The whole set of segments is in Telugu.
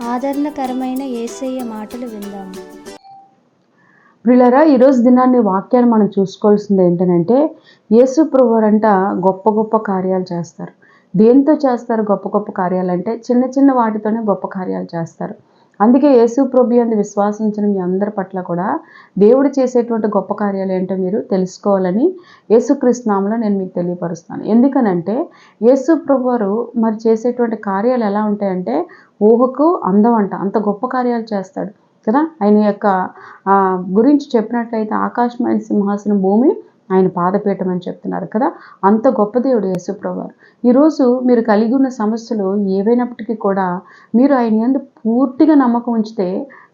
ఆదరణకరమైన యేసయ్య మాటలు విందాము. ప్రియులారా, ఈరోజు దినాన్ని వాక్యాన్ని మనం చూసుకోవాల్సింది ఏంటంటే, యేసు ప్రభువారంట గొప్ప గొప్ప కార్యాలు చేస్తారు. దేంతో చేస్తారు గొప్ప గొప్ప కార్యాలు అంటే? చిన్న చిన్న వాటితోనే గొప్ప కార్యాలు చేస్తారు. అందుకే యేసు ప్రభు యందు విశ్వాసించిన మీ అందరి పట్ల కూడా దేవుడు చేసేటువంటి గొప్ప కార్యాలు ఏంటో మీరు తెలుసుకోవాలని యేసుక్రీస్తు నామములో నేను మీకు తెలియపరుస్తాను. ఎందుకనంటే యేసు ప్రభువారు మరి చేసేటువంటి కార్యాలు ఎలా ఉంటాయంటే ఊహకు అందమంట. అంత గొప్ప కార్యాలు చేస్తాడు కదా. ఆయన యొక్క గురించి చెప్పినట్లయితే ఆకాశమైన సింహాసనం, భూమి ఆయన పాదపీఠం అని చెప్తున్నారు కదా. అంత గొప్ప దేవుడు యేసు ప్రభువారు. ఈరోజు మీరు కలిగి ఉన్న సమస్యలు ఏవైనప్పటికీ కూడా మీరు ఆయన యందు పూర్తిగా నమ్మకం ఉంచితే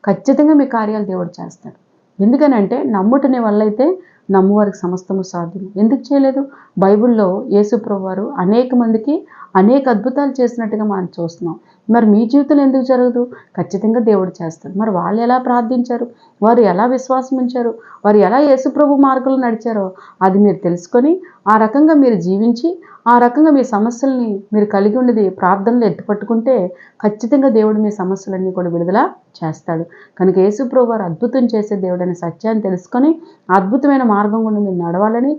ఖచ్చితంగా మీ కార్యాలు దేవుడు చేస్తాడు. ఎందుకనంటే నమ్ముటనే వల్ల అయితే నమ్మువారికి సమస్తము సాధ్యం. ఎందుకు చేయలేదు? బైబిల్లో యేసు ప్రభువారు అనేక మందికి అనేక అద్భుతాలు చేసినట్టుగా మనం చూస్తున్నాం. మరి మీ జీవితంలో ఎందుకు జరగదు? ఖచ్చితంగా దేవుడు చేస్తాడు. మరి వాళ్ళు ఎలా ప్రార్థించారు, వారు ఎలా విశ్వాసం ఉంచారు, వారు ఎలా యేసు ప్రభు మార్గంలో నడిచారో అది మీరు తెలుసుకొని ఆ రకంగా మీరు జీవించి ఆ రకంగా మీ సమస్యల్ని మీరు కలిగి ఉండేది ప్రార్థనలు ఎత్తుపట్టుకుంటే ఖచ్చితంగా దేవుడు మీ సమస్యలన్నీ కూడా విడుదల చేస్తాడు. కనుక యేసు ప్రభు వారు అద్భుతం చేసే దేవుడు అనే సత్యాన్ని తెలుసుకొని అద్భుతమైన మార్గం గుండా మీరు నడవాలని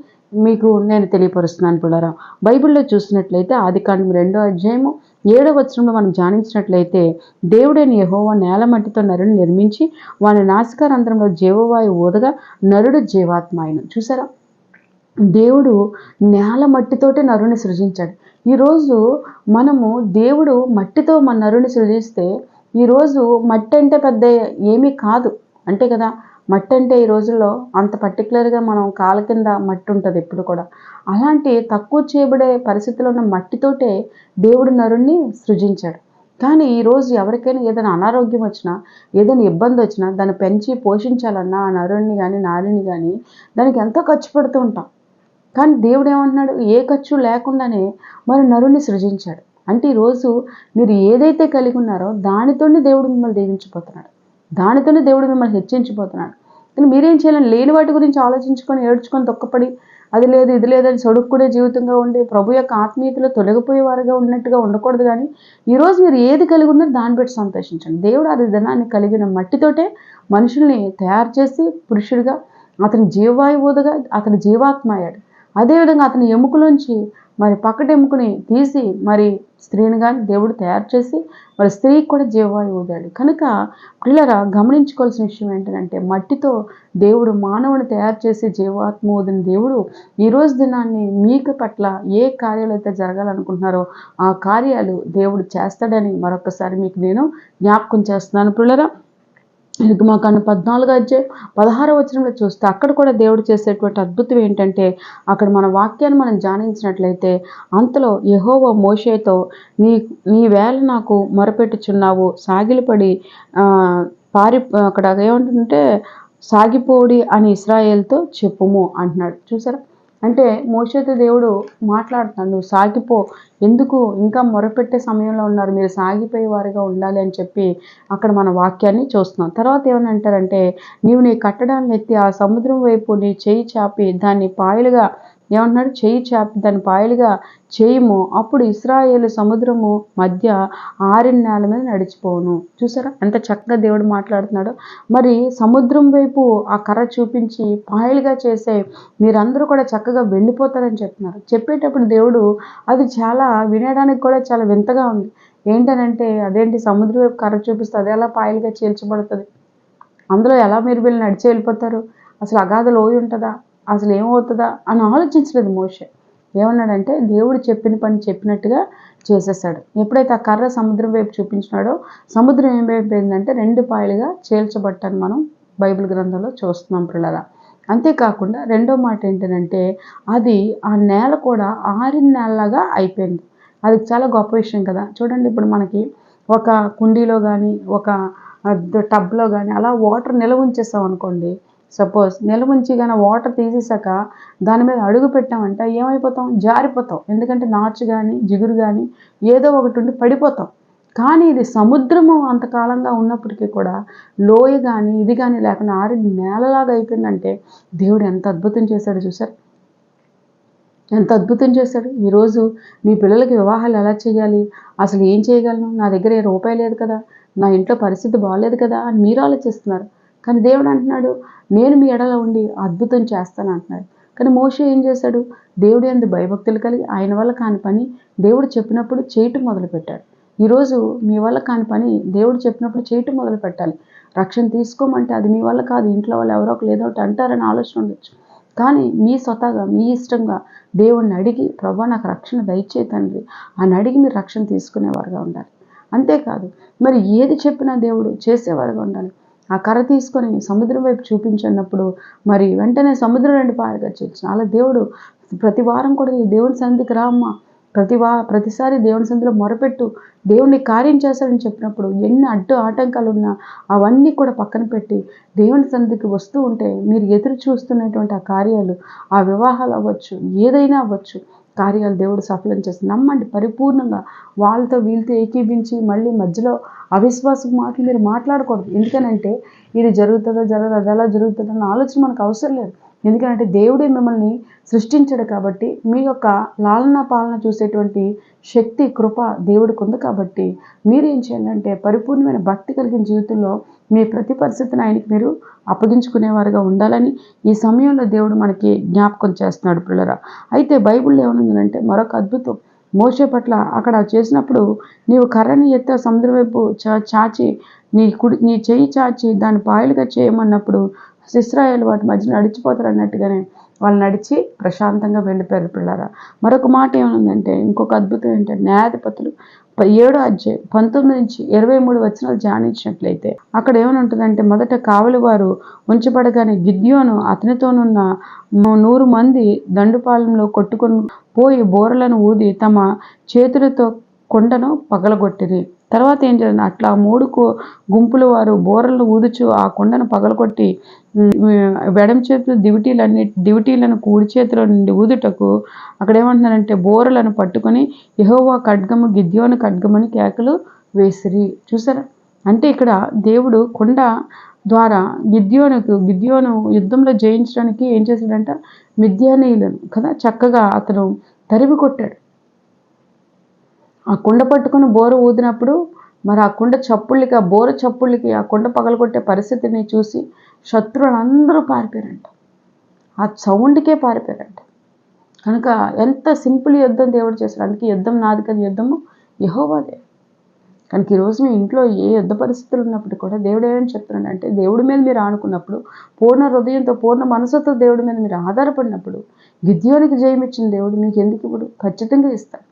మీకు నేను తెలియపరుస్తున్నాను. పిల్లరా, బైబిల్లో చూసినట్లయితే ఆదికాండం 2వ అధ్యాయము 7వ వచనంలో మనం ధ్యానించినట్లయితే, దేవుడైన యెహోవా నేల మట్టితో నరుని నిర్మించి వాని నాసికారంధ్రంలో జీవవాయువు ఊదగా నరుడు జీవాత్మ అయెను. చూసారా, దేవుడు నేల మట్టితోటే నరుని సృజించాడు. ఈరోజు మనము దేవుడు మట్టితో మన నరుని సృజిస్తే ఈరోజు మట్టి అంటే పెద్ద ఏమీ కాదు అంతే కదా. మట్టి అంటే ఈ రోజుల్లో అంత పర్టికులర్గా మనం కాళ్ళ కింద మట్టి ఉంటుంది ఎప్పుడు కూడా. అలాంటి తక్కువ చేయబడే పరిస్థితిలో ఉన్న మట్టితోటే దేవుడు నరుణ్ణి సృజించాడు. కానీ ఈరోజు ఎవరికైనా ఏదైనా అనారోగ్యం వచ్చినా, ఏదైనా ఇబ్బంది వచ్చినా దాన్ని పెంచి పోషించాలన్నా ఆ నరుణ్ణి కానీ నారిని కానీ దానికి ఎంతో ఖర్చు పెడుతూ ఉంటాం. కానీ దేవుడు ఏమంటున్నాడు? ఏ ఖర్చు లేకుండానే మరి నరుని సృజించాడు. అంటే ఈరోజు మీరు ఏదైతే కలిగి ఉన్నారో దానితోనే దేవుడు మిమ్మల్ని దీవించిపోతున్నాడు, దానితోనే దేవుడు మిమ్మల్ని హెచ్చించిపోతున్నాడు. కానీ మీరేం చేయాలని లేని వాటి గురించి ఆలోచించుకొని ఏడ్చుకొని తొక్కపడి అది లేదు ఇది లేదని సొడుక్కునే జీవితంగా ఉండి ప్రభు యొక్క ఆత్మీయతలో తొలగిపోయేవారుగా ఉన్నట్టుగా ఉండకూడదు. కానీ ఈరోజు మీరు ఏది కలిగి ఉన్నారో దాన్ని బట్టి సంతోషించండి. దేవుడు అది ధనాన్ని కలిగిన మట్టితోటే మనుషుల్ని తయారు చేసి పురుషుడిగా అతని జీవవాయువుగా అతని జీవాత్మ అయ్యాడు. అదేవిధంగా అతని ఎముకలోంచి మరి పక్కటి ఎముకని తీసి మరి స్త్రీని కానీ దేవుడు తయారు చేసి మరి స్త్రీకి కూడా జీవవాయువు ఊదాడు. కనుక పిల్లరా, గమనించుకోవాల్సిన విషయం ఏంటంటే మట్టితో దేవుడు మానవుని తయారు చేసి జీవాత్మ ఊదిన దేవుడు ఈరోజు దినాన్ని మీకు పట్ల ఏ కార్యాలు అయితే జరగాలనుకుంటున్నారో ఆ కార్యాలు దేవుడు చేస్తాడని మరొకసారి మీకు నేను జ్ఞాపకం చేస్తున్నాను. పిల్లరా, నిర్గమాకాండం 14వ అధ్యాయం 16వ వచనంలో చూస్తే అక్కడ కూడా దేవుడు చేసేటువంటి అద్భుతం ఏంటంటే అక్కడ మన వాక్యాన్ని మనం ధ్యానించినట్లయితే అంతలో యెహోవా మోషేతో నీ వేళ నాకు మొరపెట్టుచున్నావు సాగిలపడి అక్కడ ఏమంటుంటే సాగిపోడి అని ఇశ్రాయేలుతో చెప్పుము అంటున్నాడు. చూసారా, అంటే మోషేతో దేవుడు మాట్లాడుతున్నాడు, నువ్వు సాగిపో, ఎందుకు ఇంకా మొరపెట్టే సమయంలో ఉన్నారు, మీరు సాగిపోయే వారిగా ఉండాలి అని చెప్పి అక్కడ మన వాక్యాన్ని చూస్తున్నాం. తర్వాత ఏమని అంటారంటే, నీవు నీ కట్టడాన్ని ఎత్తి ఆ సముద్రం వైపు నీ చేయి చాపి దాన్ని పాయలుగా ఏమంటున్నాడు, చేయి చాపి దాన్ని పాయలుగా చేయము, అప్పుడు ఇశ్రాయేలు సముద్రము మధ్య ఆరిన నేల మీద నడిచిపోవును. చూసారా ఎంత చక్కగా దేవుడు మాట్లాడుతున్నాడు. మరి సముద్రం వైపు ఆ కర్ర చూపించి పాయలుగా చేసే మీరందరూ కూడా చక్కగా వెళ్ళిపోతారని చెప్తున్నారు. చెప్పేటప్పుడు దేవుడు అది చాలా వినడానికి కూడా చాలా వింతగా ఉంది. ఏంటనంటే అదేంటి సముద్రం వైపు కర్ర చూపిస్తే అది ఎలా పాయలుగా చీల్చబడుతుంది, అందులో ఎలా మీరు వెళ్ళి నడిచి వెళ్ళిపోతారు, అసలు అగాధ లోయ ఉంటుందా, అసలు ఏమవుతుందా అని ఆలోచించలేదు మోషే. ఏమన్నాడంటే దేవుడు చెప్పిన పని చెప్పినట్టుగా చేసేసాడు. ఎప్పుడైతే ఆ కర్ర సముద్రం వైపు చూపించినాడో సముద్రం ఏమైపోయిందంటే 2 పాయలుగా చీల్చబట్టని మనం బైబిల్ గ్రంథంలో చూస్తున్నాం పిల్లరా. అంతేకాకుండా రెండో మాట ఏంటంటే అది ఆ నేల కూడా ఆరిన నేలలాగా అయిపోయింది. అది చాలా గొప్ప విషయం కదా. చూడండి, ఇప్పుడు మనకి ఒక కుండీలో కానీ ఒక టబ్లో కానీ అలా వాటర్ నిల్వ ఉంచేస్తాం అనుకోండి. సపోజ్ నిల్వ ఉంచి కానీ వాటర్ తీసేసాక దాని మీద అడుగు పెట్టామంటే ఏమైపోతాం, జారిపోతాం. ఎందుకంటే నాచు కానీ జిగురు కానీ ఏదో ఒకటి ఉండి పడిపోతాం. కానీ ఇది సముద్రము అంతకాలంగా ఉన్నప్పటికీ కూడా లోయ కానీ ఇది కానీ లేకుండా ఆరిన నేలలాగా అయిపోయిందంటే దేవుడు ఎంత అద్భుతం చేశాడు. చూసారు, ఎంత అద్భుతం చేశాడు. ఈరోజు మీ పిల్లలకి వివాహాలు ఎలా చేయాలి, అసలు ఏం చేయగలను, నా దగ్గర రూపాయి లేదు కదా, నా ఇంట్లో పరిస్థితి బాగలేదు కదా అని మీరు ఆలోచిస్తున్నారు. కానీ దేవుడు అంటున్నాడు, నేను మీ ఎడల ఉండి అద్భుతం చేస్తాను అంటున్నాడు. కానీ మోషే ఏం చేశాడు? దేవుడు యందు భయభక్తులు కలిగి ఆయన వల్ల కాని పని దేవుడు చెప్పినప్పుడు చేయటం మొదలుపెట్టాడు. ఈరోజు మీ వల్ల కాని పని దేవుడు చెప్పినప్పుడు చేయటం మొదలు పెట్టాలి. రక్షణ తీసుకోమంటే అది మీ వల్ల కాదు, ఇంట్లో వాళ్ళు ఎవరో ఒకరు ఏదో ఒకటి అంటారని ఆలోచన ఉండొచ్చు. కానీ మీ స్వతహాగా మీ ఇష్టంగా దేవుణ్ణి అడిగి, ప్రభా నాకు రక్షణ దయచేయి తండ్రి అని అడిగి మీరు రక్షణ తీసుకునేవారుగా ఉండాలి. అంతేకాదు మరి ఏది చెప్పినా దేవుడు చేసేవారుగా ఉండాలి. ఆ కర్ర తీసుకొని సముద్రం వైపు చూపించినప్పుడు మరి వెంటనే సముద్రం 2 పాయలుగా చీల్చిన అలా దేవుడు ప్రతి వారం కూడా ఈ దేవుని సన్నిధికి రామ్మా, ప్రతిసారి దేవుని సన్నిధిలో మొరపెట్టు, దేవుని కార్యం చేస్తాడని చెప్పినప్పుడు ఎన్ని ఆటంకాలు ఉన్నా అవన్నీ కూడా పక్కన పెట్టి దేవుని సన్నిధికి వస్తూ ఉంటే మీరు ఎదురు చూస్తున్నటువంటి ఆ కార్యాలు, ఆ వివాహాలు అవ్వచ్చు, ఏదైనా అవ్వచ్చు, కార్యాలు దేవుడు సఫలం చేస్తుంది. నమ్మండి పరిపూర్ణంగా. వాళ్ళతో వీళ్ళతో ఏకీభించి మళ్ళీ మధ్యలో అవిశ్వాసం మాటలు మీరు మాట్లాడకూడదు. ఎందుకనంటే ఇది జరుగుతుందో జరగదు, అది ఎలా జరుగుతుందో అన్న ఆలోచన మనకు అవసరం లేదు. ఎందుకంటే దేవుడే మిమ్మల్ని సృష్టించాడు కాబట్టి మీ యొక్క లాలన పాలన చూసేటువంటి శక్తి, కృప దేవుడికి ఉంది. కాబట్టి మీరు ఏం చేయాలంటే పరిపూర్ణమైన భక్తి కలిగిన జీవితంలో మీ ప్రతి పరిస్థితిని ఆయనకి మీరు అప్పగించుకునేవారుగా ఉండాలని ఈ సమయంలో దేవుడు మనకి జ్ఞాపకం చేస్తున్నాడు పిల్లరా. అయితే బైబిల్లో ఏమనుందంటే మరొక అద్భుతం మోషే పట్ల అక్కడ చేసినప్పుడు, నీవు కర్రని ఎత్త సముద్రం వైపు చాచి నీ చెయ్యి చాచి దాన్ని పాయలుగా చేయమన్నప్పుడు ఇశ్రాయేలు వాటి మధ్య నడిచిపోతారు అన్నట్టుగానే వాళ్ళు నడిచి ప్రశాంతంగా వెళ్ళిపోయారు పిల్లరా. మరొక మాట ఏమనుందంటే, ఇంకొక అద్భుతం ఏంటంటే న్యాయాధిపతులు 7వ అధ్యాయం 19 నుంచి 23 వచనాలు ధ్యానించినట్లయితే అక్కడ ఏమని ఉంటుందంటే, మొదట కావలి వారు ఉంచబడగానే గిద్యోను అతనితోనున్న 100 మంది దండుపాలెంలో కొట్టుకొని పోయి బోరలను ఊది తమ చేతులతో కొండను పగలగొట్టిరి. తర్వాత ఏం జరిగింది? అట్లా 3 గుంపుల వారు బోరలను ఊదుచు ఆ కొండను పగలగొట్టి ఎడమ చేతులు దివిటీలను కుడి చేతిలో నుండి ఊదుటకు అక్కడ ఏమంటున్నారంటే బోరలను పట్టుకొని యెహోవా ఖడ్గము గిద్యోను ఖడ్గమని కేకలు వేసిరి. చూసారా? అంటే ఇక్కడ దేవుడు కొండ ద్వారా గిద్యోను యుద్ధంలో జయించడానికి ఏం చేశాడంట? మిద్యానీయులను కదా చక్కగా అతను తరిమి కొట్టాడు. ఆ కుండ పట్టుకొని బోర ఊదినప్పుడు మరి ఆ కుండ చప్పుళ్ళకి, ఆ బోర చప్పుళ్ళకి ఆ కుండ పగలగొట్టే పరిస్థితిని చూసి శత్రువులందరూ పారిపోయారంట. ఆ సౌండ్కే పారిపోయారంట. కనుక ఎంత సింపుల్ యుద్ధం దేవుడు చేశాడు. అందుకే యుద్ధం నాది కదా, యుద్ధము యెహోవాదే. కనుక ఈరోజు మీ ఇంట్లో ఏ యుద్ధ పరిస్థితులు ఉన్నప్పుడు కూడా దేవుడు ఏమని చెప్తున్నాడు అంటే, దేవుడి మీద మీరు ఆనుకున్నప్పుడు, పూర్ణ హృదయంతో పూర్ణ మనసుతో దేవుడి మీద మీరు ఆధారపడినప్పుడు, గిద్యోనికి జయమిచ్చిన దేవుడు మీకు ఎందుకు ఇప్పుడు ఖచ్చితంగా ఇస్తాడు.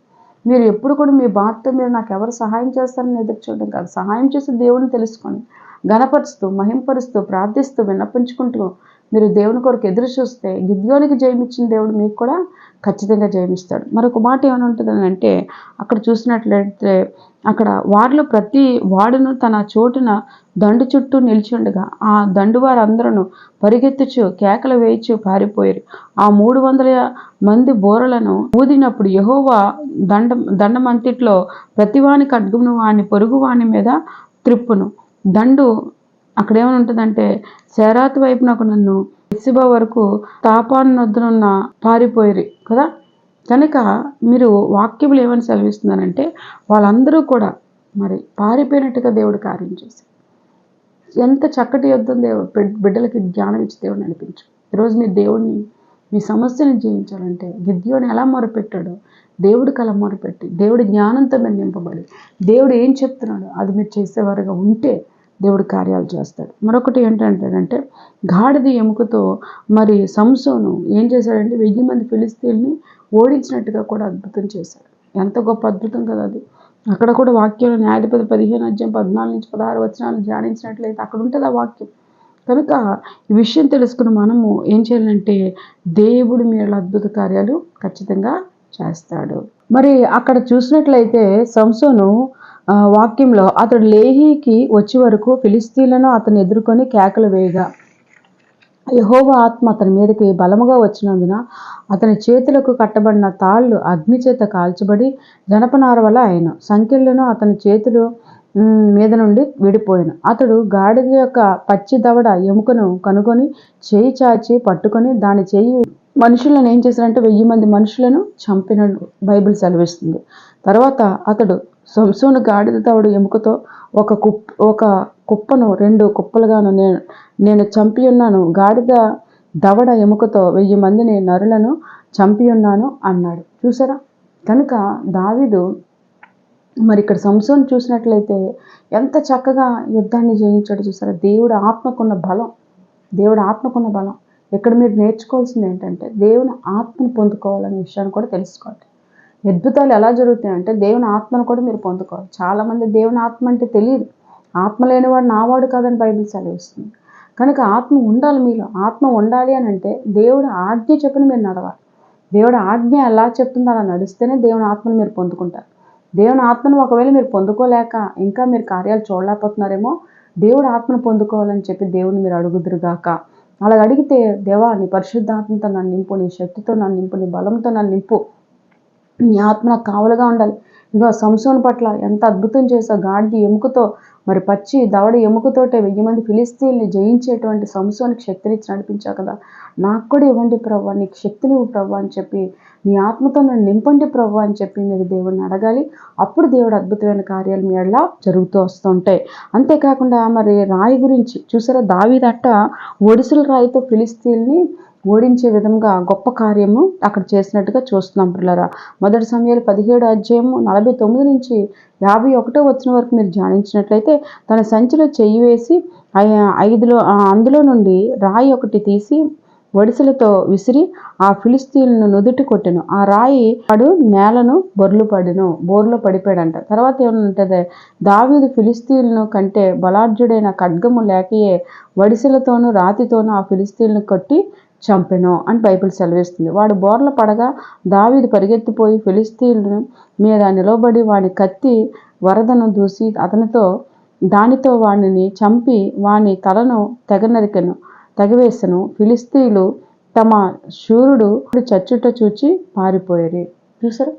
మీరు ఎప్పుడు కూడా మీ బాధతో మీరు నాకు ఎవరు సహాయం చేస్తారని ఎదురు చూడడం కాదు. సహాయం చేసి దేవుడిని తెలుసుకోండి. గణపరుస్తూ, మహింపరుస్తూ, ప్రార్థిస్తూ, విన్నపించుకుంటూ మీరు దేవుని కొరకు ఎదురు చూస్తే గిద్యోనికి జయమిచ్చిన దేవుడు మీకు కూడా ఖచ్చితంగా జయమిస్తాడు. మరొక మాట ఏమని అంటే అక్కడ చూసినట్లయితే అక్కడ వారిలో ప్రతి వాడును తన చోటున దండు చుట్టూ నిలిచి ఉండగా ఆ దండు వారందరూ పరిగెత్తుచు కేకలు వేయిచు పారిపోయారు. ఆ 300 మంది బోరలను ఊదినప్పుడు యెహోవా దండమంతిట్లో ప్రతివాని ఖడ్గమును వాని పొరుగు వాని మీద త్రిప్పును. దండు అక్కడ ఏమని ఉంటుందంటే శరాతు వైపునకు నన్ను బెత్షెబా వరకు తాపాను నొద్దనున్న పారిపోయిరి కదా. కనుక మీరు వాక్యములు ఏమని సెలవిస్తున్నారంటే వాళ్ళందరూ కూడా మరి పారిపోయినట్టుగా దేవుడు కార్యం చేశాడు. ఎంత చక్కటి యుద్ధం దేవుడు బిడ్డలకి జ్ఞానం ఇచ్చి దేవుడు నడిపించు. ఈరోజు మీ దేవుడిని మీ సమస్యను జయించాలంటే గిద్యోను ఎలా మొరపెట్టాడో దేవుడికి అలా మొరపెట్టి దేవుడి జ్ఞానంతో మీరు నింపబడి దేవుడు ఏం చెప్తున్నాడో అది మీరు చేసేవారుగా ఉంటే దేవుడు కార్యాలు చేస్తాడు. మరొకటి ఏంటంటే గాడిద ఎముకతో మరి సంసోను ఏం చేశాడంటే 1000 మంది ఫిలిస్తీయుల్ని ఓడించినట్టుగా కూడా అద్భుతం చేశాడు. ఎంత గొప్ప అద్భుతం కదా అది. అక్కడ కూడా వాక్యంలో న్యాయాధిపతి 15 అధ్యాయం 14 నుంచి 16 వచనాలు ధ్యానించినట్లయితే అక్కడ ఉంటుంది ఆ వాక్యం. కనుక ఈ విషయం తెలుసుకుని మనము ఏం చేయాలంటే దేవుడు మీరు అద్భుత కార్యాలు ఖచ్చితంగా చేస్తాడు. మరి అక్కడ చూసినట్లయితే సంసోను వాక్యంలో అతడు లేహీకి వచ్చే వరకు ఫిలిస్తీయులను అతను ఎదుర్కొని కేకలు వేయగా యెహోవా ఆత్మ అతని మీదకి బలముగా వచ్చినందున అతని చేతులకు కట్టబడిన తాళ్ళు అగ్ని చేత కాల్చబడి జనపనార వల్ల ఆయన సంఖ్యలను అతని చేతులు మీద నుండి విడిపోయాను. అతడు గాడిద యొక్క పచ్చి దవడ ఎముకను కనుగొని చేయి చాచి పట్టుకొని దాని చేయి మనుషులను ఏం చేశారంటే 1000 మంది మనుషులను చంపినట్టు బైబిల్ సెలవిస్తుంది. తర్వాత అతడు సంసోను గాడిద దవడ ఎముకతో ఒక కుప్పను 2 కుప్పలుగాను నేను చంపి ఉన్నాను, గాడిద దవడ ఎముకతో 1000 మందిని నరులను చంపి ఉన్నాను అన్నాడు. చూసారా? కనుక దావీదు మరి ఇక్కడ సంసోను చూసినట్లయితే ఎంత చక్కగా యుద్ధాన్ని జయించాడు. చూసారా? దేవుడు ఆత్మకున్న బలం. ఇక్కడ మీరు నేర్చుకోవాల్సింది ఏంటంటే దేవుని ఆత్మను పొందుకోవాలనే విషయాన్ని కూడా తెలుసుకోవాలి. అద్భుతాలు ఎలా జరుగుతాయంటే దేవుని ఆత్మను కూడా మీరు పొందుకోవాలి. చాలామంది దేవుని ఆత్మ అంటే తెలియదు. ఆత్మ లేనివాడు నావాడు కాదని బైబిల్ సెలవిస్తుంది. కనుక ఆత్మ ఉండాలి మీలో. ఆత్మ ఉండాలి అని అంటే దేవుడు ఆజ్ఞ చెప్పిన మీరు నడవాలి. దేవుడు ఆజ్ఞ ఎలా చెప్తుందో అలా నడిస్తేనే దేవుని ఆత్మను మీరు పొందుకుంటారు. దేవుని ఆత్మను ఒకవేళ మీరు పొందుకోలేక ఇంకా మీరు కార్యాలు చూడలేకపోతున్నారేమో, దేవుడు ఆత్మను పొందుకోవాలని చెప్పి దేవుని మీరు అడుగుదురుగాక. అలా అడిగితే, దేవా నీ పరిశుద్ధాత్మతో నన్ను నింపు, నీ శక్తితో నన్ను నింపు, నీ బలంతో నన్ను నింపు, నీ ఆత్మ నాకు కావలుగా ఉండాలి. ఇదిగో సంసోను పట్ల ఎంత అద్భుతం చేసావు, గాడిద ఎముకతో మరి పచ్చి దవడ ఎముకతోటే 1000 మంది ఫిలిస్తీన్ని జయించేటువంటి సంసోనికి శక్తినిచ్చి నడిపించావు కదా, నాకు కూడా ఇవ్వండి ప్రభువా, నీకు శక్తినివ్వు ప్రభువా అని చెప్పి, నీ ఆత్మతో నన్ను నింపండి ప్రభువా అని చెప్పి మీరు దేవుడిని అడగాలి. అప్పుడు దేవుడు అద్భుతమైన కార్యాలు మీ ఎడల జరుగుతూ వస్తుంటాయి. అంతేకాకుండా మరి రాయి గురించి చూసారా? దావీదట్ట ఒడిసెల రాయితో ఫిలిస్తీన్ని ఓడించే విధంగా గొప్ప కార్యము అక్కడ చేసినట్టుగా చూస్తున్నాం పిల్లరా. 1 సమూయేలు 17 అధ్యాయము 49 నుంచి 51 వచ్చిన వరకు మీరు ధ్యానించినట్లయితే, తన సంచిలో చెయ్యి వేసి అందులో నుండి రాయి ఒకటి తీసి ఒడిసెలతో విసిరి ఆ ఫిలిస్తీన్లను నుదుటి కొట్టెను. ఆ రాయి వాడు నేలను బోర్లో పడిపోయాడంట. తర్వాత ఏమంటే, దావీదు ఫిలిస్తీన్లను కంటే బలాఢ్యుడైన ఖడ్గము లేకయే ఒడిసెలతోనూ రాతితోనూ ఆ ఫిలిస్తీన్లను కొట్టి చంపెను అని బైబిల్ సెలవిస్తుంది. వాడు బోర్ల పడగా దావీదు పరిగెత్తిపోయి ఫిలిస్తీన్ల మీద నిలబడి వాడి కత్తి వరదను దూసి దానితో వాడిని చంపి వాని తలను తెగవేసెను. ఫిలిస్తీన్లు తమ శూరుడు చచ్చుట చూచి పారిపోయారు. చూసారా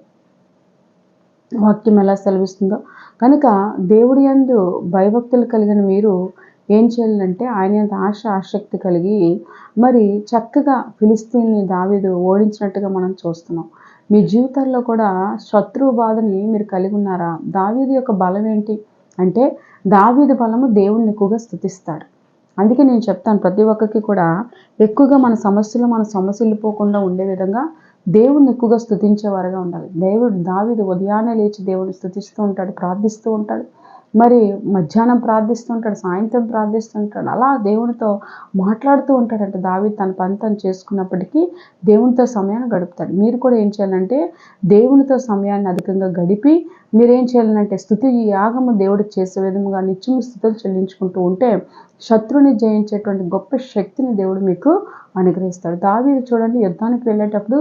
వాక్యం ఎలా సెలవిస్తుందో? కనుక దేవుడి యందు భయభక్తులు కలిగిన మీరు ఏం చేయాలంటే ఆయన ఆసక్తి కలిగి మరి చక్కగా ఫిలిస్తీన్ని దావీదు ఓడించినట్టుగా మనం చూస్తున్నాం. మీ జీవితాల్లో కూడా శత్రువు బాధని మీరు కలిగి ఉన్నారా? దావీదు యొక్క బలం ఏంటి అంటే, దావీదు బలము దేవుణ్ణి ఎక్కువగా స్తుతిస్తాడు. అందుకే నేను చెప్తాను ప్రతి ఒక్కరికి కూడా, ఎక్కువగా మన సమస్యలు ఉండే విధంగా దేవుణ్ణి ఎక్కువగా స్తుతించేవారుగా ఉండాలి. దావీదు ఉదయాన్నే లేచి దేవుని స్తుతిస్తూ ఉంటాడు, ప్రార్థిస్తూ ఉంటాడు. మరి మధ్యాహ్నం ప్రార్థిస్తుంటాడు, సాయంత్రం ప్రార్థిస్తుంటాడు. అలా దేవునితో మాట్లాడుతూ ఉంటాడంటే దావీదు తన పని తను చేసుకున్నప్పటికీ దేవునితో సమయాన్ని గడుపుతాడు. మీరు కూడా ఏం చేయాలంటే దేవునితో సమయాన్ని అధికంగా గడిపి మీరేం చేయాలంటే స్తుతి యాగము దేవుడికి చేసే విధముగా నిత్యము స్తుతులు చెల్లించుకుంటూ ఉంటే శత్రుని జయించేటువంటి గొప్ప శక్తిని దేవుడు మీకు అనుగ్రహిస్తాడు. దావీదు చూడండి, యుద్ధానికి వెళ్ళేటప్పుడు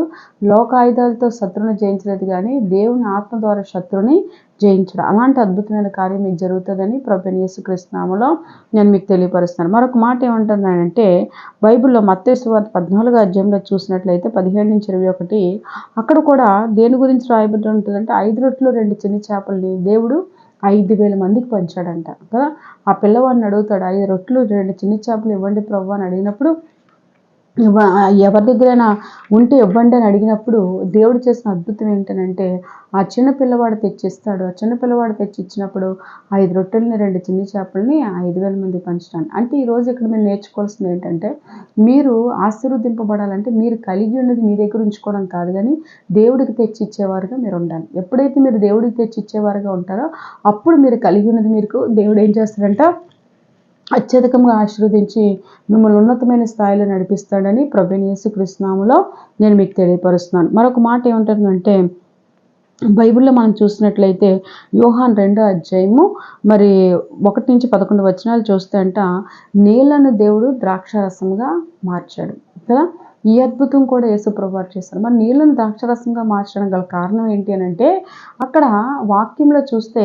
లోక ఆయుధాలతో శత్రువుని జయించలేదు, కానీ దేవుని ఆత్మ ద్వారా శత్రువుని జయించడం. అలాంటి అద్భుతమైన కార్యం మీకు జరుగుతుందని ప్రభువైన యేసుక్రీస్తు నామములో నేను మీకు తెలియపరుస్తున్నాను. మరొక మాట ఏమంటున్నానంటే, బైబిల్లో మత్తయి సువార్త 14వ అధ్యాయంలో చూసినట్లయితే 17-21 అక్కడ కూడా దేని గురించి రాయబడి ఉంటుందంటే, 5 రొట్టెలు 2 చిన్న చేపల్ని దేవుడు 5,000 మందికి పంచాడంట కదా. ఆ పిల్లవాడిని అడుగుతాడు, 5 రొట్టెలు 2 చిన్న చేపలు ఇవ్వండి ప్రభు అని అడిగినప్పుడు, ఎవరి దగ్గరైనా ఉంటే ఇవ్వండి అని అడిగినప్పుడు దేవుడు చేసిన అద్భుతం ఏంటనంటే, ఆ చిన్న పిల్లవాడు తెచ్చిస్తాడు. ఆ చిన్న పిల్లవాడు తెచ్చి ఇచ్చినప్పుడు 5 రొట్టెలని 2 చిన్న చేపలని 5,000 మంది పంచడానికి. అంటే ఈరోజు ఇక్కడ మీరు నేర్చుకోవాల్సింది ఏంటంటే, మీరు ఆశీర్వదింపబడాలంటే మీరు కలిగి ఉన్నది మీ దగ్గర ఉంచుకోవడం కాదు, కానీ దేవుడికి తెచ్చి ఇచ్చేవారుగా మీరు ఉండాలి. ఎప్పుడైతే మీరు దేవుడికి తెచ్చి ఇచ్చేవారుగా ఉంటారో అప్పుడు మీరు కలిగి ఉన్నది మీకు దేవుడు ఏం చేస్తాడంట, అత్యధికంగా ఆశీర్వదించి మిమ్మల్ని ఉన్నతమైన స్థాయిలో నడిపిస్తాడని ప్రభువైన యేసుక్రీస్తు నామములో నేను మీకు తెలియపరుస్తున్నాను. మరొక మాట ఏముంటుందంటే, బైబిల్లో మనం చూసినట్లయితే యోహాను 2వ అధ్యాయము మరి 1-11 వచనాలు చూస్తే అంట, నీళ్లను దేవుడు ద్రాక్షారసంగా మార్చాడు కదా. ఈ అద్భుతం కూడా యేసు ప్రభువారు చేశారు. మరి నీళ్లను ద్రాక్షారసంగా మార్చడం గల కారణం ఏంటి అని అంటే, అక్కడ వాక్యంలో చూస్తే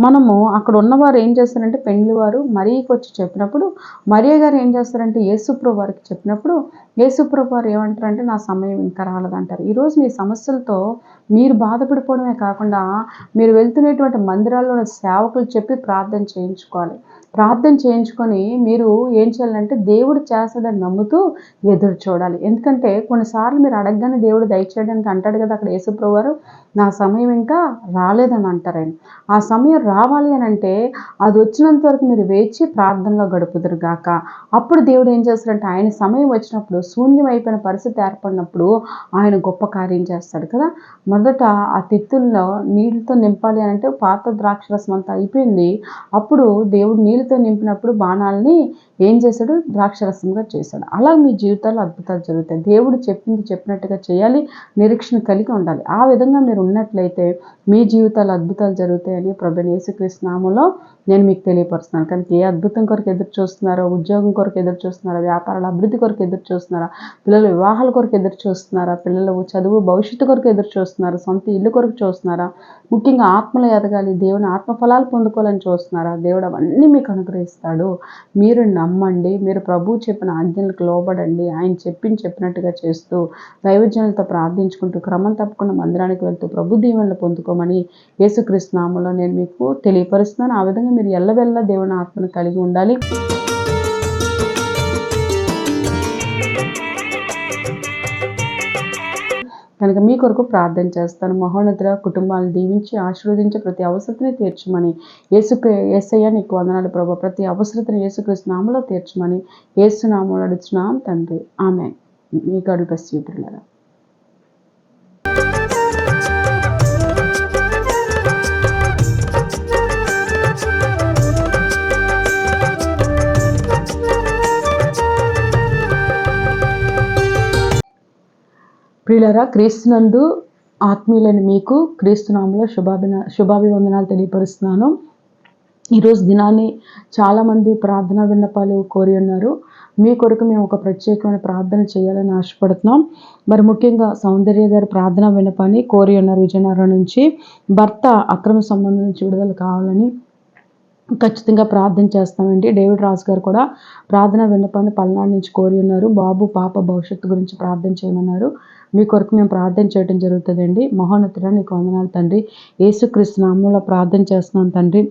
మనము అక్కడ ఉన్నవారు ఏం చేస్తారంటే, పెండ్లి వారు మరియకి వచ్చి చెప్పినప్పుడు మరియ గారు ఏం చేస్తారంటే యేసు ప్రభువారికి చెప్పినప్పుడు యేసు ప్రభువారు ఏమంటారంటే, నా సమయం ఇంకా రాలేదంటారు. ఈరోజు మీ సమస్యలతో మీరు బాధపడిపోవడమే కాకుండా మీరు వెళ్తున్నటువంటి మందిరాల్లో సేవకులు చెప్పి ప్రార్థన చేయించుకోవాలి. ప్రార్థన చేయించుకొని మీరు ఏం చేయాలంటే దేవుడు చేస్తాడని నమ్ముతూ ఎదురు చూడాలి. ఎందుకంటే కొన్నిసార్లు మీరు అడగగానే దేవుడు దయచేయడానికి అంటాడు కదా, అక్కడ యేసుప్రభు వారు నా సమయం ఇంకా రాలేదని అంటారు ఆయన. ఆ సమయం రావాలి అని అంటే అది వచ్చినంత వరకు మీరు వేచి ప్రార్థనలో గడుపుదురు గాక. అప్పుడు దేవుడు ఏం చేస్తాడంటే ఆయన సమయం వచ్చినప్పుడు, శూన్యం అయిపోయిన పరిస్థితి ఏర్పడినప్పుడు ఆయన గొప్ప కార్యం చేస్తాడు కదా. మొదట ఆ తిత్తుల్లో నీళ్ళతో నింపాలి అని అంటే పాత ద్రాక్షరసం అంతా అయిపోయింది. అప్పుడు దేవుడు నీళ్ళతో నింపినప్పుడు బాణాలని ఏం చేశాడు, ద్రాక్షరసంగా చేశాడు. అలా మీ జీవితాల్లో అద్భుతాలు జరుగుతాయి. దేవుడు చెప్పింది చెప్పినట్టుగా చేయాలి, నిరీక్షణ కలిగి ఉండాలి. ఆ విధంగా మీరు ఉన్నట్లయితే మీ జీవితాలు అద్భుతాలు జరుగుతాయని ప్రభువైన యేసుక్రీస్తు నామములో నేను మీకు తెలియపరుస్తున్నాను. కనుక ఏ అద్భుతం కొరకు ఎదురు చూస్తున్నారో, ఉద్యోగం కొరకు ఎదురు చూస్తున్నారా, వ్యాపారాల అభివృద్ధి కొరకు ఎదురు చూస్తున్నారా, పిల్లల వివాహాల కొరకు ఎదురు చూస్తున్నారా, పిల్లల చదువు భవిష్యత్తు కొరకు ఎదురు చూస్తున్నారా, సొంత ఇల్లు కొరకు చూస్తున్నారా, ముఖ్యంగా ఆత్మలో ఎదగాలి, దేవుని ఆత్మఫలాలు పొందుకోవాలని చూస్తున్నారా, దేవుడు అవన్నీ మీకు అనుగ్రహిస్తాడు. మీరు నమ్మండి, మీరు ప్రభువు చెప్పిన ఆజ్ఞలకు లోబడండి, ఆయన చెప్పినట్టుగా చేస్తూ దైవజనులతో ప్రార్థించుకుంటూ క్రమం తప్పకుండా మందిరానికి వెళ్తూ ప్రభు దీవెనలు పొందుకోమని యేసుక్రీస్తు నామములో నేను మీకు తెలియపరుస్తున్నాను. ఆ విధంగా మీరు ఎల్లవెల్లా దేవుని ఆత్మను కలిగి ఉండాలి. కనుక మీ కొరకు ప్రార్థన చేస్తాను. మహోన్నతుల కుటుంబాలను దీవించి ఆశీర్వదించి ప్రతి అవసరతని తీర్చమని యేసయ్య నీకు వందనాలు ప్రభు. ప్రతి అవసరతని యేసుక్రీస్తు నామములో తీర్చమని యేసు నామములో అడుగుచున్నాం తండ్రి, ఆమేన్. మీ గాడ్ బ్లెస్ యు ప్రియులారా. ప్రియులారా, క్రీస్తునందు ఆత్మీయులని మీకు క్రీస్తునామములో శుభాభివందనాలు తెలియపరుస్తున్నాను. ఈరోజు దినాన్ని చాలామంది ప్రార్థనా విన్నపాలు కోరి ఉన్నారు. మీ కొరకు మేము ఒక ప్రత్యేకమైన ప్రార్థన చేయాలని ఆశపడుతున్నాం. మరి ముఖ్యంగా సౌందర్య గారి ప్రార్థనా విన్నపాన్ని కోరి ఉన్నారు. విజయనగరం నుంచి భర్త అక్రమ సంబంధం నుంచి విడుదల కావాలని ఖచ్చితంగా ప్రార్థన చేస్తామండి. డేవిడ్ రాజు గారు కూడా ప్రార్థన విన్నపాన్ని పల్నాడు నుంచి కోరి ఉన్నారు. బాబు పాప భవిష్యత్తు గురించి ప్రార్థన చేయమన్నారు. మీ కొరకు మేము ప్రార్థన చేయడం జరుగుతుందండి. మహోన్నతుడా నీకు వందనాలు తండ్రి. యేసుక్రీస్తు నామములో ప్రార్థన చేస్తున్నాను తండ్రి.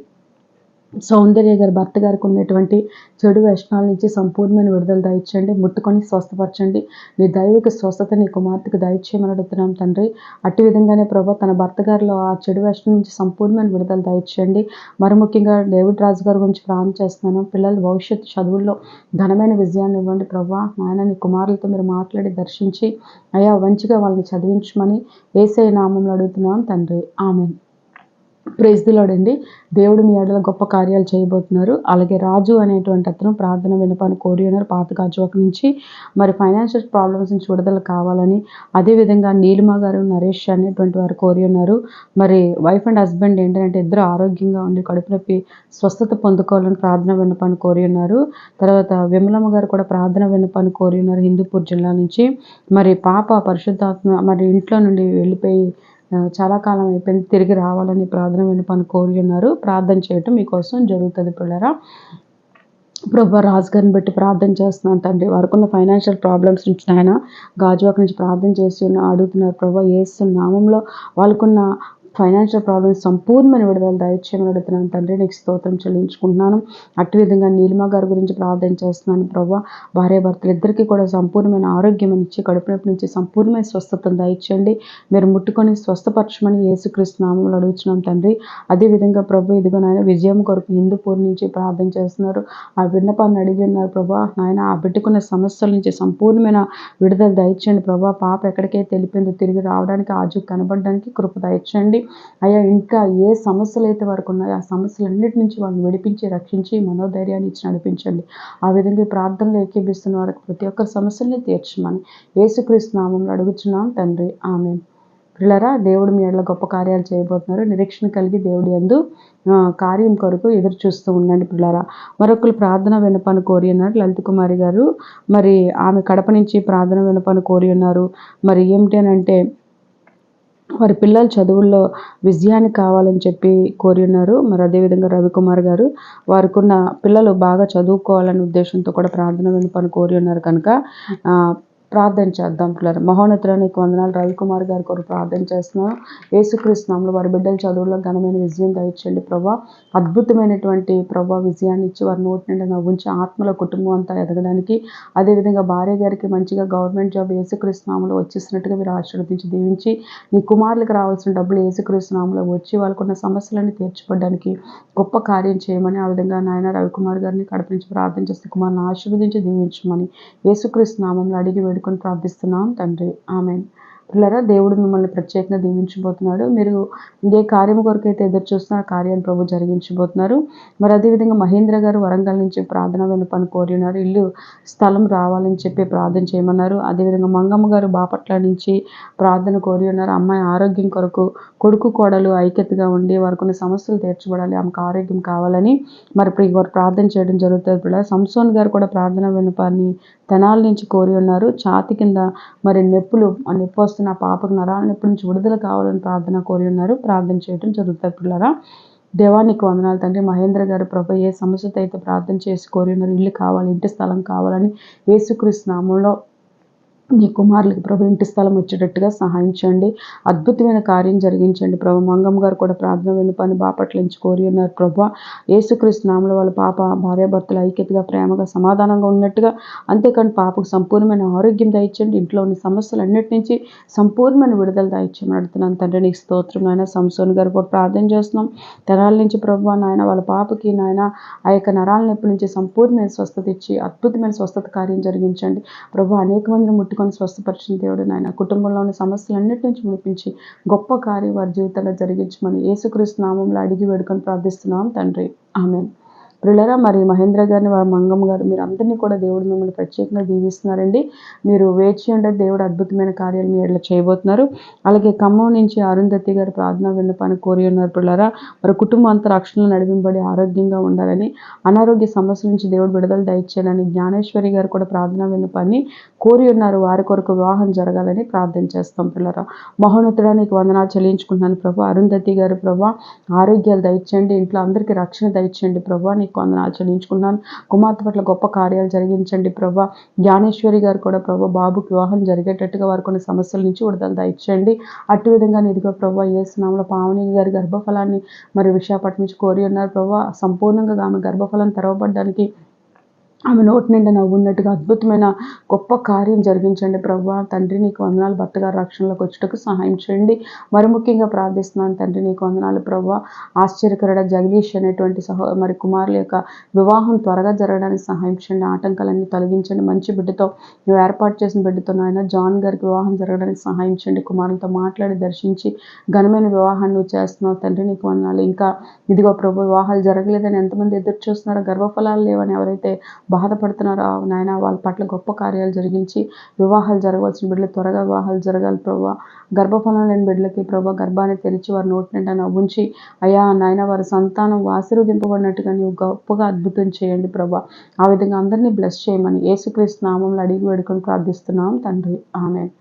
సౌందర్య గారి భర్త గారికి ఉన్నటువంటి చెడు వ్యసనాల నుంచి సంపూర్ణమైన విడుదల దయచేయండి. ముట్టుకొని స్వస్థపరచండి. నీ దైవిక స్వస్థత నీ కుమార్తెకు దయచేయమని అడుగుతున్నాం తండ్రి. అట్టి విధంగానే ప్రభు తన భర్త గారిలో ఆ చెడు వ్యసనం నుంచి సంపూర్ణమైన విడుదల దయచేయండి. మరి ముఖ్యంగా డేవిడ్ రాజు గారి గురించి ప్రార్థన చేస్తున్నాను. పిల్లల భవిష్యత్తు చదువుల్లో ఘనమైన విజయాన్ని ఇవ్వండి ప్రభు. నాయన నీ కుమారులతో మీరు మాట్లాడి దర్శించి అయ్యా మంచిగా వాళ్ళని చదివించమని యేసయ్య నామములో అడుగుతున్నాం తండ్రి, ఆమేన్. ప్రైజ్ ది లార్డ్ అండి. దేవుడు మీ ఎడల గొప్ప కార్యాలు చేయబోతున్నారు. అలాగే రాజు అనేటువంటి అతను ప్రార్థన విన్నపాన్ని కోరి ఉన్నారు పాత గాజువాక నుంచి. మరి ఫైనాన్షియల్ ప్రాబ్లమ్స్ నుంచి విడుదల కావాలని, అదేవిధంగా నీలిమ గారు నరేష్ అనేటువంటి వారు కోరి ఉన్నారు. మరి వైఫ్ అండ్ హస్బెండ్ ఏంటంటే ఇద్దరు ఆరోగ్యంగా ఉండి కడుపు నొప్పి స్వస్థత పొందుకోవాలని ప్రార్థన విన్నపాన్ని కోరి ఉన్నారు. తర్వాత విమలమ్మ గారు కూడా ప్రార్థన విన్నపాన్ని కోరి ఉన్నారు హిందూపూర్ జిల్లా నుంచి. మరి పాప పరిశుద్ధాత్మ మరి ఇంట్లో నుండి వెళ్ళిపోయి చాలా కాలం అయిపోయింది, తిరిగి రావాలని ప్రార్థన విన్నపాన్ని కోరి ఉన్నారు. ప్రార్థన చేయటం మీకోసం జరుగుతుంది పిల్లరా. ప్రభు రాజు గారిని బట్టి ప్రార్థన చేస్తున్నాను తండ్రి. వారికున్న ఫైనాన్షియల్ ప్రాబ్లమ్స్ నుంచి ఆయన గాజువాక నుంచి ప్రార్థన చేసి అడుగుతున్నారు ప్రభు. యేసు నామంలో వాళ్ళకున్న ఫైనాన్షియల్ ప్రాబ్లమ్స్ సంపూర్ణమైన విడుదల దయచేయమని అడుగుతున్నాను తండ్రి. నీకు స్తోత్రం చెల్లించుకుంటున్నాను. అట్టి విధంగా నీలిమ గారి గురించి ప్రార్థన చేస్తున్నాను ప్రభు. భార్య భర్తలు ఇద్దరికీ కూడా సంపూర్ణమైన ఆరోగ్యం ఇచ్చి కడుపు నొప్పి నుంచి సంపూర్ణమైన స్వస్థతను దయచేయండి. మీరు ముట్టుకొని స్వస్థపరచమని యేసుక్రీస్తు నామములో అడుగుతున్నాం తండ్రి. అదేవిధంగా ప్రభు ఇదిగో నాయన విజయం కొరకు హిందూపూర్ నుంచి ప్రార్థన చేస్తున్నారు. ఆ విన్నపాన్ని అడిగి ఉన్నారు ప్రభు. నాయన ఆ బిడ్డకున్న సమస్యల నుంచి సంపూర్ణమైన విడుదల దయచేయండి ప్రభు. పాప ఎక్కడికైతే వెళ్ళిపోయిందో తిరిగి రావడానికి ఆజు కనబడడానికి కృప దయచేయండి అయ్యా. ఇంకా ఏ సమస్యలు అయితే వరకు ఉన్నాయో ఆ సమస్యలన్నిటి నుంచి వాళ్ళని విడిపించి రక్షించి మనోధైర్యాన్ని ఇచ్చి నడిపించండి. ఆ విధంగా ప్రార్థనలు ఏకీభిస్తున్న వారికి ప్రతి ఒక్క సమస్యల్ని తీర్చమని యేసుక్రీస్తు నామములో అడుగుచున్నాం తండ్రి, ఆమేన్. పిల్లరా, దేవుడు మీ ఎడల గొప్ప కార్యాలు చేయబోతున్నారు. నిరీక్షణ కలిగి దేవుడి యందు కార్యం కొరకు ఎదురు చూస్తూ ఉండండి పిల్లరా. మరొకరు ప్రార్థన విన్నపాన్ని కోరి ఉన్నారు లలిత కుమారి గారు. మరి ఆమె కడప నుంచి ప్రార్థన విన్నపాన్ని కోరి ఉన్నారు. మరి ఏమిటి అని అంటే వారి పిల్లల చదువుల్లో విజయాన్ని కావాలని చెప్పి కోరి ఉన్నారు. మరి అదేవిధంగా రవికుమార్ గారు వారికి పిల్లలు బాగా చదువుకోవాలనే ఉద్దేశంతో కూడా ప్రార్థన విన్నపాన్ని కోరి ఉన్నారు. కనుక ప్రార్థన చేద్దాం పిల్లలు. మహోన్నతునికి వందనాలు. రవికుమార్ గారి కొరకు ప్రార్థన చేస్తున్నాను. యేసుక్రీస్తు నామములో వారి బిడ్డల చదువుల్లో ఘనమైన విజయం దయచేయండి ప్రభా. అద్భుతమైనటువంటి ప్రభా విజయాన్ని ఇచ్చి వారి నోటి నిండా నవ్వుంచి ఆత్మల కుటుంబం అంతా ఎదగడానికి, అదేవిధంగా భార్య గారికి మంచిగా గవర్నమెంట్ జాబ్ యేసుక్రీస్తు నామములో వచ్చేసినట్టుగా మీరు ఆశీర్వదించి దీవించి, నీ కుమారులకు రావాల్సిన డబ్బులు యేసుక్రీస్తు నామములో వచ్చి వాళ్ళకున్న సమస్యలన్నీ తీర్చిపడడానికి గొప్ప కార్యం చేయమని, ఆ విధంగా నాయన రవికుమార్ గారిని కడప నుంచి ప్రార్థన చేస్తే కుమారుని ఆశీర్వదించి దీవించమని యేసుక్రీస్తు నామములో అడిగి వేడుకొని ప్రార్థిస్తున్నాం తండ్రి. ఆమేన్. పిల్లరా, దేవుడు మిమ్మల్ని ప్రత్యేకంగా దీవించబోతున్నాడు. మీరు ఏ కార్యం కొరకైతే ఎదురు చూస్తున్న ఆ కార్యాన్ని ప్రభు జరిగించబోతున్నారు. మరి అదేవిధంగా మహేంద్ర గారు వరంగల్ నుంచి ప్రార్థన విన్నపాన్ని కోరి ఉన్నారు. ఇల్లు స్థలం రావాలని చెప్పి ప్రార్థన చేయమన్నారు. అదేవిధంగా మంగమ్మ గారు బాపట్ల నుంచి ప్రార్థన కోరి ఉన్నారు. అమ్మాయి ఆరోగ్యం కొరకు, కొడుకు కోడలు ఐక్యతగా ఉండి వారికి సమస్యలు తీర్చబడాలి, ఆమెకు ఆరోగ్యం కావాలని మరి ఇప్పుడు వారు ప్రార్థన చేయడం జరుగుతుంది. పిల్లలు సంసోన్ గారు కూడా ప్రార్థన విన్నపాన్ని తెనాల నుంచి కోరి ఉన్నారు. ఛాతి కింద మరి నొప్పి వస్తున్న పాపకు నరాల నొప్పి నుంచి విడుదల కావాలని ప్రార్థన కోరి ఉన్నారు. ప్రార్థన చేయడం జరుగుతుంది. పిల్లరా, దేవానికి వందనాలు తండ్రి. మహేంద్ర గారు ప్రభు ఏ సమస్యతో అయితే ప్రార్థన చేసి కోరి ఉన్నారు, ఇల్లు కావాలి, ఇంటి స్థలం కావాలని యేసుక్రీస్తు నామములో నీ కుమారులకి ప్రభు ఇంటి స్థలం వచ్చేటట్టుగా సహాయం చేయండి. అద్భుతమైన కార్యం జరిగించండి ప్రభు. మంగమ్మ గారు కూడా ప్రార్థన విన్నపాన్ని బాపట్ల నుంచి కోరి ఉన్నారు ప్రభు. యేసుక్రీస్తు నామములో వాళ్ళ పాప భార్యాభర్తలు ఐక్యతగా, ప్రేమగా, సమాధానంగా ఉన్నట్టుగా, అంతేకాని పాపకు సంపూర్ణమైన ఆరోగ్యం దయచేయండి. ఇంట్లో ఉన్న సమస్యలన్నిటి నుంచి సంపూర్ణమైన విడుదల దయచేయమని అడుగుతున్నాను తండ్రి. నీకు స్తోత్రం నాయన. సంసోన్ గారు కూడా ప్రార్థన చేస్తున్నాం తెనాల నుంచి ప్రభు. నాయన వాళ్ళ పాపకి నాయన ఆ యొక్క నరాల నొప్పి నుంచి సంపూర్ణమైన స్వస్థత ఇచ్చి అద్భుతమైన స్వస్థత కార్యం జరిగించండి ప్రభు. అనేక మందిని ముట్టుకొని స్వస్థపరిచిన దేవుడు నాయన. కుటుంబంలో ఉన్న సమస్యలన్నిటి నుంచి విడిపించి గొప్ప కార్యం వారి జీవితంలో జరిగించమని యేసుక్రీస్తు నామములో అడిగి వేడుకొని ప్రార్థిస్తున్నాం తండ్రి. ఆమేన్. ప్రియులారా, మరి మహేంద్ర గారిని, వారి మంగమ్మ గారు, మీరు అందరినీ కూడా దేవుడు మిమ్మల్ని ప్రత్యేకంగా దీవిస్తున్నారండి. మీరు వేచి ఉండే దేవుడు అద్భుతమైన కార్యాలు మీ ఎడల చేయబోతున్నారు. అలాగే ఖమ్మం నుంచి అరుంధతి గారు ప్రార్థన విన్నపాన్ని కోరి ఉన్నారు. ప్రియులారా, మరి కుటుంబం అంతా రక్షణలో నడిపింపబడి ఆరోగ్యంగా ఉండాలని, అనారోగ్య సమస్యల నుంచి దేవుడు విడుదల దయచేయాలని జ్ఞానేశ్వరి గారు కూడా ప్రార్థన విన్నపాన్ని కోరి ఉన్నారు. వారి కొరకు వివాహం జరగాలని ప్రార్థన చేస్తాం. పిల్లరా, మహోన్నతుడానికి వందనాలు చెల్లించుకుంటున్నాను ప్రభు. అరుంధతి గారు ప్రభు ఆరోగ్యాలు దయచేయండి, ఇంట్లో అందరికీ రక్షణ దయచేయండి ప్రభు. నీకు వందనాలు చెల్లించుకున్నాను. కుమార్తె పట్ల గొప్ప కార్యాలు జరిగించండి ప్రభు. జ్ఞానేశ్వరి గారు కూడా ప్రభు బాబుకి వివాహం జరిగేటట్టుగా వారు కొన్ని సమస్యల నుంచి విడుదల దయచేయండి. అటు విధంగా నిధిగా ప్రభు యేసు నామములో పావని గారి గర్భఫలాన్ని మరి విశాఖపట్నం నుంచి కోరి ఉన్నారు ప్రభు. సంపూర్ణంగా ఆమె గర్భఫలం తెరవబడడానికి, ఆమె నోటి నిండా నవ్వున్నట్టుగా అద్భుతమైన గొప్ప కార్యం జరిగించండి ప్రభు. తండ్రి నీకు వందనాలు. భర్త గారు రక్షణలోకి వచ్చేటకు సహాయం చేయండి. మరి ముఖ్యంగా ప్రార్థిస్తున్నాను తండ్రి. నీకు వందనాలు ప్రభు. ఆశ్చర్యకరుడ జగదీష్ అనేటువంటి మరి కుమారుల యొక్క వివాహం త్వరగా జరగడానికి సహాయం చేయండి. ఆటంకాలన్నీ తొలగించండి. మంచి బిడ్డతో, నువ్వు ఏర్పాటు చేసిన బిడ్డతో నాయన జాన్ గారికి వివాహం జరగడానికి సహాయం చేయండి. కుమారులతో మాట్లాడి దర్శించి ఘనమైన వివాహాన్ని నువ్వు చేస్తున్నావు తండ్రి. నీకు వందనాలు. ఇంకా ఇదిగో ప్రభు వివాహాలు జరగలేదని ఎంతమంది ఎదురు చూస్తున్నారో, గర్భఫలాలు లేవని ఎవరైతే బాధపడుతున్నారో నాయన వాళ్ళ పట్ల గొప్ప కార్యాలు జరిగించి వివాహాలు జరగవలసిన బిడ్డలు త్వరగా వివాహాలు జరగాలి ప్రభు. గర్భఫలం లేని బిడ్డలకి ప్రభు గర్భాన్ని తెరిచి వారి నోటి నిండా నవ్వుంచి అయ్యా నాయన వారి సంతానం ఆశీర్వదింపబడినట్టుగా నీవు గొప్పగా అద్భుతం చేయండి ప్రభు. ఆ విధంగా అందరినీ బ్లెస్ చేయమని యేసుక్రీస్తు నామములో అడిగి వేడుకొని ప్రార్థిస్తున్నాం తండ్రి. ఆమేన్.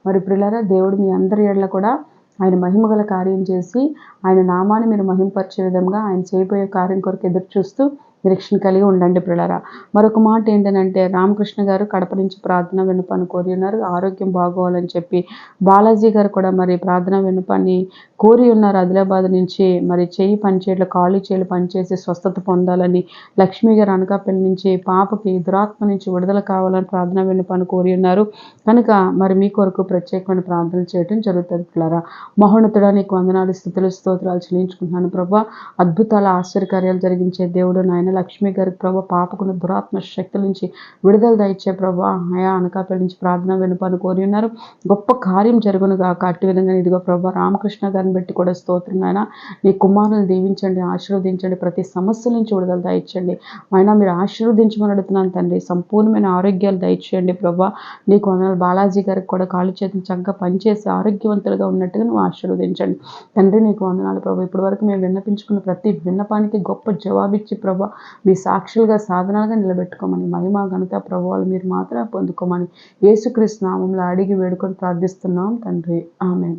మరి ప్రియులారా, దేవుడు మీ అందరి ఎడల కూడా ఆయన మహిమగల కార్యం చేసి ఆయన నామాన్ని మీరు మహింపరిచే విధంగా ఆయన చేయబోయే కార్యం కొరకు ఎదురు చూస్తూ నిరీక్షణ కలిగి ఉండండి ప్రియులారా. మరొక మాట ఏంటంటే, రామకృష్ణ గారు కడప నుంచి ప్రార్థన విన్నపాన్ని కోరి ఉన్నారు. ఆరోగ్యం బాగోవాలని చెప్పి బాలాజీ గారు కూడా మరి ప్రార్థన విన్నపాన్ని కోరి ఉన్నారు. ఆదిలాబాద్ నుంచి మరి చెయ్యి పనిచేయట్లు, కాళ్ళు చేతులు పనిచేసి స్వస్థత పొందాలని, లక్ష్మీ గారు అనకాపల్లి నుంచి పాపకి దురాత్మ నుంచి విడుదల కావాలని ప్రార్థన విన్నపాన్ని కోరి ఉన్నారు. కనుక మరి మీ కొరకు ప్రత్యేకమైన ప్రార్థనలు చేయడం జరుగుతుంది పిల్లరా. మహోన్నతుడా నీకు వందనాలు, స్తుతులు, స్తోత్రాలు చెల్లించుకుంటున్నాను ప్రభా. అద్భుతాల ఆశ్చర్యకార్యాలు జరిగించే దేవుడు నాయన. లక్ష్మీ గారికి ప్రభా పాపకున్న దురాత్మ శక్తుల నుంచి విడుదల దయచే ప్రభా. ఆయా అనకాపల్లి నుంచి ప్రార్థన విన్నపాన్ని కోరి ఉన్నారు. గొప్ప కార్యం జరుగును గాక. అట్టి విధంగా ఇదిగో ప్రభా రామకృష్ణ గారిని బట్టి కూడా స్తోత్రం నాయన. నీ కుమారులను దీవించండి, ఆశీర్వదించండి, ప్రతి సమస్య నుంచి విడుదల దయచేయండి. అయినా మీరు ఆశీర్వదించమని అడుగుతున్నాను తండ్రి. సంపూర్ణమైన ఆరోగ్యాలు దయచేయండి ప్రభా. నీకు వందనాలు. బాలాజీ గారికి కూడా కాళ్ళు చేతులు చక్కగా పనిచేసి ఆరోగ్యవంతులుగా ఉన్నట్టుగా నువ్వు ఆశీర్వదించండి తండ్రి. నీకు వందనాలు ప్రభా. ఇప్పటి వరకు మేము విన్నపించుకున్న ప్రతి విన్నపానికి గొప్ప జవాబిచ్చి ప్రభా మీ సాక్షులుగా, సాధనాలుగా నిలబెట్టుకోమని, మహిమ ఘనత ప్రభువులు మీరు మాత్రమే పొందుకోమని యేసుక్రీస్తు నామములో అడిగి వేడుకొని ప్రార్థిస్తున్నాం తండ్రి. ఆమేన్.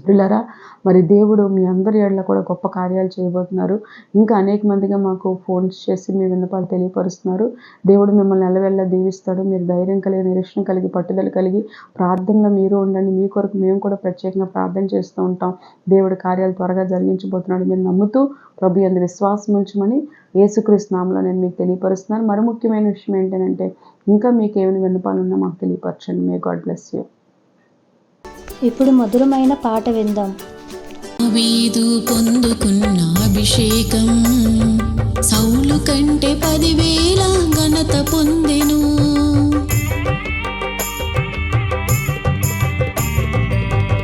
పిల్లరా, మరి దేవుడు మీ అందరి ఏళ్ళ కూడా గొప్ప కార్యాలు చేయబోతున్నారు. ఇంకా అనేక మందిగా మాకు ఫోన్స్ చేసి మీ విన్నపాలు తెలియపరుస్తున్నారు. దేవుడు మిమ్మల్ని ఎల్లవెల్లా దీవిస్తాడు. మీరు ధైర్యం కలిగి, నిరీక్షణ కలిగి, పట్టుదల కలిగి ప్రార్థనలో మీరు ఉండండి. మీ కొరకు మేము కూడా ప్రత్యేకంగా ప్రార్థన చేస్తూ ఉంటాం. దేవుడి కార్యాలు త్వరగా జరిగించబోతున్నాడు. మీరు నమ్ముతూ ప్రభు యందు విశ్వాసం ఉంచమని యేసుక్రీస్తు నామములో నేను మీకు తెలియపరుస్తున్నాను. మరి ముఖ్యమైన విషయం ఏంటంటే, ఇంకా మీకు ఏమైనా విన్నపాలు ఉన్నా మాకు తెలియపరచండి. May God bless you. ఇప్పుడు మధురమైన పాట విందాం. దావీదు పొందుకున్న అభిషేకం సౌలు కంటే 10,000 ఘనత పొందెను.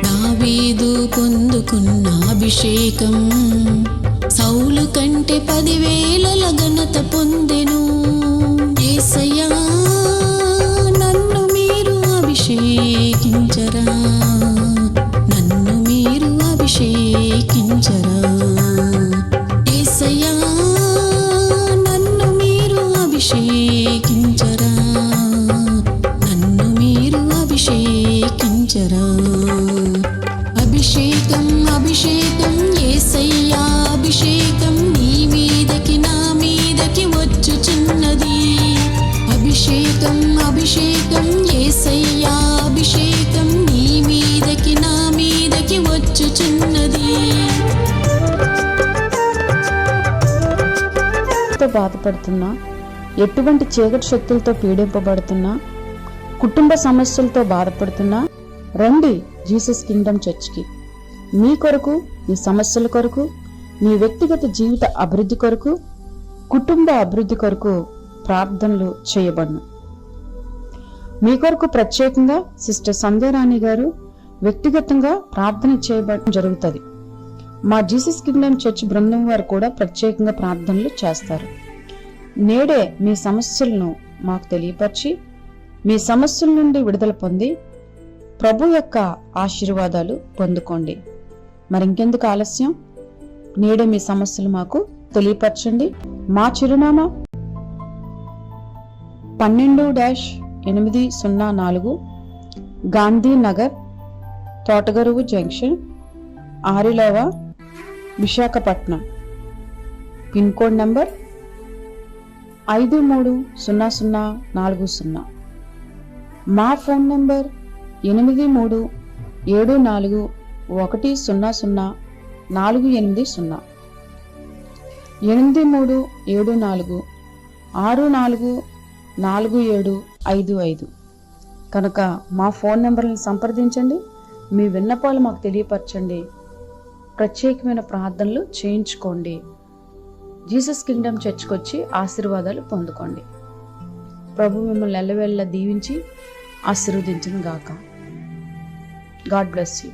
దావీదు పొందుకున్న అభిషేకం సౌలు కంటే 10,000 ఘనత పొందెను. యేసయ్యా నన్ను మీరు అభిషేకించరా, నన్ను మీరు అభిషేకించరా. యేసయ్యా నన్ను మీరు అభిషేకించరా, నన్ను మీరు అభిషేకించరా. అభిషేకం అభిషేకం యేసయ్యా అభిషేకం నీ మీదకి నా మీదకి వచ్చుచున్నది. అభిషేకం అభిషేకం యేసయ్యా అభిషేకం నీ మీదకి నా మీదకి వచ్చుచున్నది. బాధపడుతున్నా, ఎటువంటి చీకటి శక్తులతో పీడింపబడుతున్నా, కుటుంబ సమస్యలతో బాధపడుతున్నా, రండి జీసస్ కింగ్డమ్ చర్చ్కి. మీ కొరకు, మీ సమస్యల కొరకు, మీ వ్యక్తిగత జీవిత అభివృద్ధి కొరకు, కుటుంబ అభివృద్ధి కొరకు ప్రార్థనలు చేయబడును. మీ కొరకు ప్రత్యేకంగా సిస్టర్ సంధ్యారాణి గారు వ్యక్తిగతంగా ప్రార్థన చేయబడడం జరుగుతుంది. మా జీసస్ కింగ్డమ్ చర్చ్ బృందం వారు కూడా ప్రత్యేకంగా ప్రార్థనలు చేస్తారు. నేడే మీ సమస్యలను మాకు తెలియపరిచి మీ సమస్యల నుండి విడుదల పొంది ప్రభు యొక్క ఆశీర్వాదాలు పొందుకోండి. మరి ఇంకెందుకు ఆలస్యం, నేడే మీ సమస్యలు మాకు తెలియపరచండి. మా చిరునామా 12-804 Gandhinagar, Thotagaruvu junction, Arilova, Visakhapatnam. Pin code number 530040. మా ఫోన్ నంబర్ 8374100480. 8374644755 కనుక మా ఫోన్ నెంబర్లను సంప్రదించండి. మీ విన్నపాలు మాకు తెలియపరచండి. ప్రత్యేకమైన ప్రార్థనలు చేయించుకోండి. జీసస్ కింగ్డమ్ చర్చ్కి వచ్చి ఆశీర్వాదాలు పొందుకోండి. ప్రభు మిమ్మల్ని ఎల్లవేళలా దీవించి ఆశీర్వదించును గాక. God bless you.